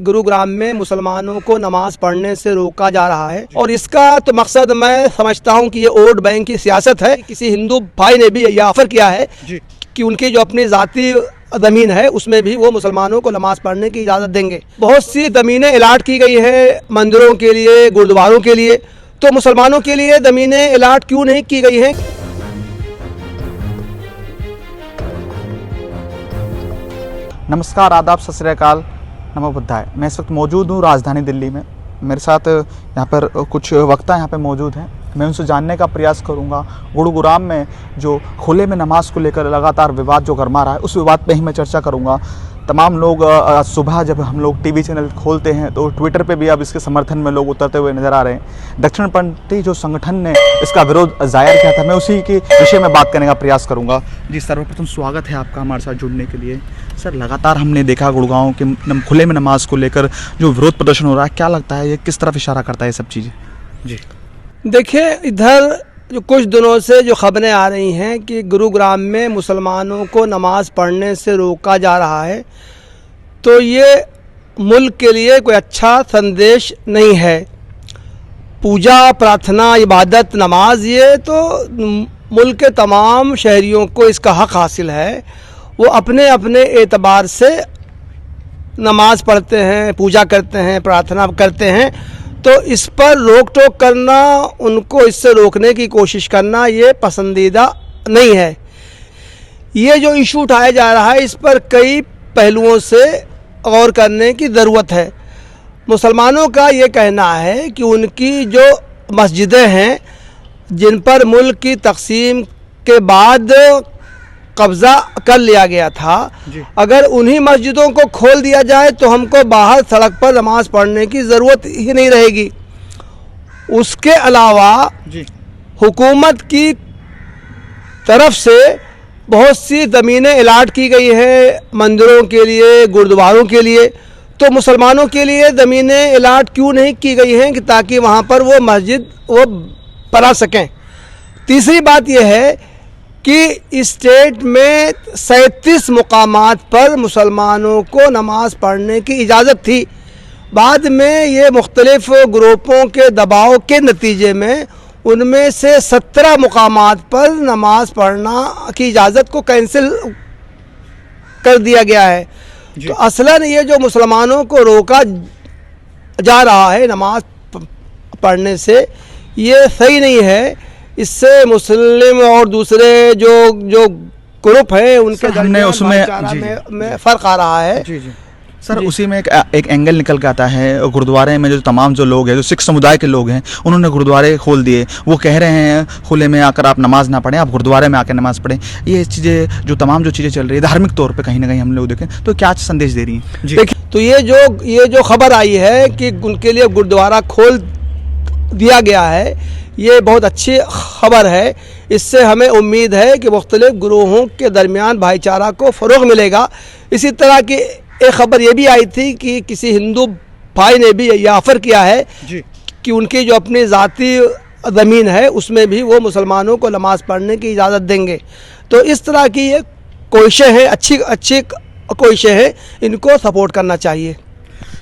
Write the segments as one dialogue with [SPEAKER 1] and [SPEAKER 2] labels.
[SPEAKER 1] गुरुग्राम में मुसलमानों को नमाज पढ़ने से रोका जा रहा है और इसका तो मकसद मैं समझता हूं कि ये वोट बैंक की सियासत है। किसी हिंदू भाई ने भी ये ऑफर किया है कि उनकी जो अपनी जाती ज़मीन है उसमें भी वो मुसलमानों को नमाज पढ़ने की इजाज़त देंगे। बहुत सी ज़मीनें अलाट की गई है मंदिरों के लिए, गुरुद्वारों के लिए, तो मुसलमानों के लिए ज़मीनें अलाट क्यों नहीं की गई हैं?
[SPEAKER 2] नमस्कार, आदाब, सत श्री अकाल, नमो बुद्धाय। मैं इस वक्त मौजूद हूँ राजधानी दिल्ली में। मेरे साथ यहाँ पर कुछ वक्ता यहाँ पे मौजूद हैं। मैं उनसे जानने का प्रयास करूँगा गुरुग्राम में जो खुले में नमाज को लेकर लगातार विवाद जो गरमा रहा है, उस विवाद पे ही मैं चर्चा करूँगा। तमाम लोग सुबह जब हम लोग टीवी चैनल खोलते हैं तो ट्विटर पे भी अब इसके समर्थन में लोग उतरते हुए नज़र आ रहे हैं। दक्षिणपंथी जो संगठन ने इसका विरोध जाहिर किया था, मैं उसी के विषय में बात करने का प्रयास करूंगा। जी, सर्वप्रथम स्वागत है आपका हमारे साथ जुड़ने के लिए। सर, लगातार हमने देखा गुड़गांव के खुले में नमाज को लेकर जो विरोध प्रदर्शन हो रहा है, क्या लगता है ये किस तरफ इशारा करता है ये सब चीज़ें? जी
[SPEAKER 1] देखिए, इधर जो कुछ दिनों से जो खबरें आ रही हैं कि गुरुग्राम में मुसलमानों को नमाज पढ़ने से रोका जा रहा है, तो ये मुल्क के लिए कोई अच्छा संदेश नहीं है। पूजा, प्रार्थना, इबादत, नमाज, ये तो मुल्क के तमाम शहरियों को इसका हक़ हासिल है। वो अपने अपने एतबार से नमाज पढ़ते हैं, पूजा करते हैं, प्रार्थना करते हैं, तो इस पर रोक टोक करना, उनको इससे रोकने की कोशिश करना, ये पसंदीदा नहीं है। ये जो इशू उठाया जा रहा है, इस पर कई पहलुओं से गौर करने की ज़रूरत है। मुसलमानों का ये कहना है कि उनकी जो मस्जिदें हैं, जिन पर मुल्क की तकसीम के बाद कब्ज़ा कर लिया गया था, अगर उन्हीं मस्जिदों को खोल दिया जाए तो हमको बाहर सड़क पर नमाज पढ़ने की ज़रूरत ही नहीं रहेगी। उसके अलावा हुकूमत की तरफ से बहुत सी ज़मीनें अलाट की गई हैं मंदिरों के लिए, गुरुद्वारों के लिए, तो मुसलमानों के लिए ज़मीनें अलाट क्यों नहीं की गई हैं कि ताकि वहाँ पर वो मस्जिद वो बना सकें। तीसरी बात यह है कि स्टेट में 37 मुकामात पर मुसलमानों को नमाज पढ़ने की इजाज़त थी। बाद में ये मुख्तलिफ़ ग्रुपों के दबाव के नतीजे में उनमें से 17 मुकामात पर नमाज पढ़ना की इजाज़त को कैंसिल कर दिया गया है। तो असलन ये जो मुसलमानों को रोका जा रहा है नमाज पढ़ने से, ये सही नहीं है। इससे मुस्लिम और दूसरे जो ग्रुप हैं उनके दरमियान भाईचारा में फ़र्क आ रहा है।
[SPEAKER 2] सर, उसी में एक एंगल निकल के आता है। गुरुद्वारे में जो तमाम जो लोग हैं, जो सिख समुदाय के लोग हैं, उन्होंने गुरुद्वारे खोल दिए। वो कह रहे हैं खुले में आकर आप नमाज ना पढ़ें, आप गुरुद्वारे में आकर नमाज पढ़ें। ये चीज़ें जो तमाम जो चीज़ें चल रही है धार्मिक तौर पे कहीं ना कहीं हम लोग देखें तो क्या संदेश दे रही हैं?
[SPEAKER 1] देखिए, तो ये जो खबर आई है कि उनके लिए गुरुद्वारा खोल दिया गया है, ये बहुत अच्छी खबर है। इससे हमें उम्मीद है कि मुख्तलिफ गुरूहों के दरमियान भाईचारा को फ़रोग़ मिलेगा। इसी तरह की एक ख़बर ये भी आई थी कि किसी हिंदू भाई ने भी ये ऑफ़र किया है कि उनकी जो अपनी ज़ाती ज़मीन है उसमें भी वो मुसलमानों को नमाज पढ़ने की इजाज़त देंगे। तो इस तरह की ये कोशिशें हैं, अच्छी कोशिशें हैं, इनको सपोर्ट करना चाहिए।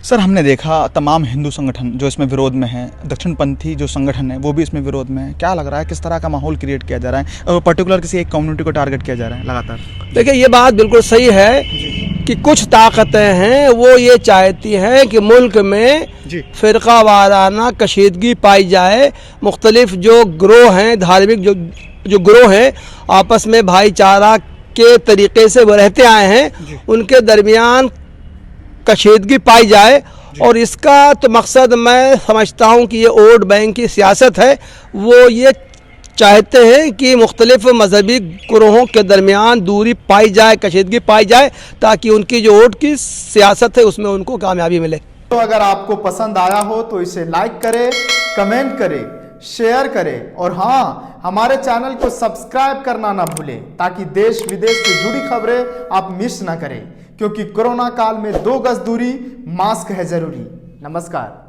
[SPEAKER 2] सर, हमने देखा तमाम हिंदू संगठन जो इसमें विरोध में हैं, दक्षिणपंथी जो संगठन है वो भी इसमें विरोध में है। क्या लग रहा है किस तरह का माहौल क्रिएट किया जा रहा है और पर्टिकुलर किसी एक कम्युनिटी को टारगेट किया जा रहा है लगातार?
[SPEAKER 1] देखिए, ये बात बिल्कुल सही है कि कुछ ताकतें हैं वो ये चाहती हैं कि मुल्क में फ़िरका वाराना कशीदगी पाई जाए। मुख्तलिफ जो ग्रोह हैं, धार्मिक जो ग्रोह हैं, आपस में भाईचारा के तरीक़े से वो रहते आए हैं, उनके दरमियान कशीदगी पाई जाए। और इसका तो मकसद मैं समझता हूँ कि ये वोट बैंक की सियासत है। वो ये चाहते हैं कि मुख्तलिफ मजहबी ग्रोहों के दरमियान दूरी पाई जाए, कशीदगी पाई जाए, ताकि उनकी जो वोट की सियासत है उसमें उनको कामयाबी मिले।
[SPEAKER 3] तो अगर आपको पसंद आया हो तो इसे लाइक करें, कमेंट करें, शेयर करें और हाँ, हमारे चैनल को सब्सक्राइब करना ना भूलें ताकि देश विदेश से जुड़ी खबरें आप मिस ना करें, क्योंकि कोरोना काल में 2 गज दूरी, मास्क है जरूरी। नमस्कार।